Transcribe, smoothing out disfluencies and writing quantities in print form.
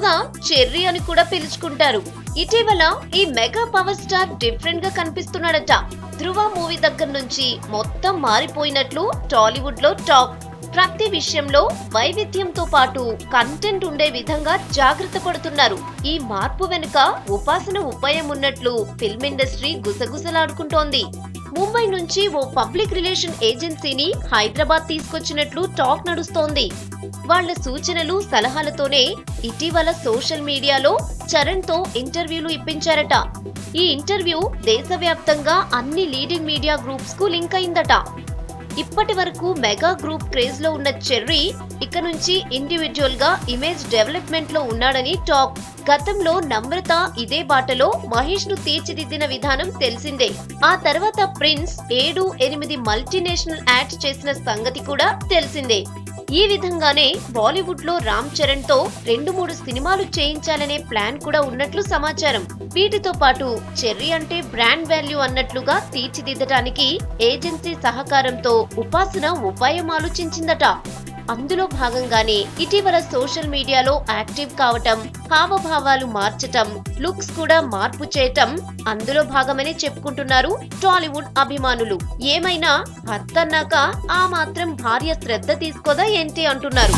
ఎక్కువగా చెర్రీ అని కూడా పిలుచుకుంటారు. ఇటీవల ఈ మెగా పవర్ స్టార్ డిఫరెంట్ గా కనిపిస్తున్నాడట. ధృవ మూవీ దగ్గర నుంచి మొత్తం మారిపోయినట్లు టాలీవుడ్ లో టాక్. ప్రతి విషయంలో వైవిధ్యంతో పాటు కంటెంట్ ఉండే విధంగా జాగ్రత్త పడుతున్నారు. ఈ మార్పు వెనుక ఉపాసన ఉపాయం ఉన్నట్లు ఫిల్మ్ ఇండస్ట్రీ గుసగుసలాడుకుంటోంది. ముంబై నుంచి ఓ పబ్లిక్ రిలేషన్ ఏజెన్సీని హైదరాబాద్ తీసుకొచ్చినట్లు టాక్ నడుస్తోంది. వాళ్ల సూచనలు సలహాలతోనే ఇటీవల సోషల్ మీడియాలో చరణ్ తో ఇంటర్వ్యూలు ఇప్పించారట. ఈ ఇంటర్వ్యూ దేశవ్యాప్తంగా అన్ని లీడింగ్ మీడియా గ్రూప్స్ కు లింక్ అయిందట. ఇప్పటి వరకు మెగా గ్రూప్ క్రేజ్ లో ఉన్న చెర్రీ ఇక నుంచి ఇండివిడ్యువల్ గా ఇమేజ్ డెవలప్మెంట్ లో ఉన్నాడని టాక్. గతంలో నమ్రత ఇదే బాటలో మహేష్ ను తీర్చిదిద్దిన విధానం తెలిసిందే. ఆ తర్వాత ప్రిన్స్ 7-8 మల్టీనేషనల్ యాడ్స్ చేసిన సంగతి కూడా తెలిసిందే. ఈ విధంగానే బాలీవుడ్ లో రామ్ చరణ్ తో 2-3 సినిమాలు చేయించాలనే ప్లాన్ కూడా ఉన్నట్లు సమాచారం. వీటితో పాటు చెర్రీ అంటే బ్రాండ్ వాల్యూ అన్నట్లుగా తీర్చిదిద్దటానికి ఏజెన్సీ సహకారంతో ఉపాసన ఉపాయం ఆలోచించిందట. అందులో భాగంగానే ఇటీవల సోషల్ మీడియాలో యాక్టివ్ కావటం, హావభావాలు మార్చటం, లుక్స్ కూడా మార్పు చేయటం అందులో భాగమని చెప్పుకుంటున్నారు టాలీవుడ్ అభిమానులు. ఏమైనా భర్త అన్నాక ఆ మాత్రం భార్య శ్రద్ధ తీసుకోదా ఏంటి అంటున్నారు.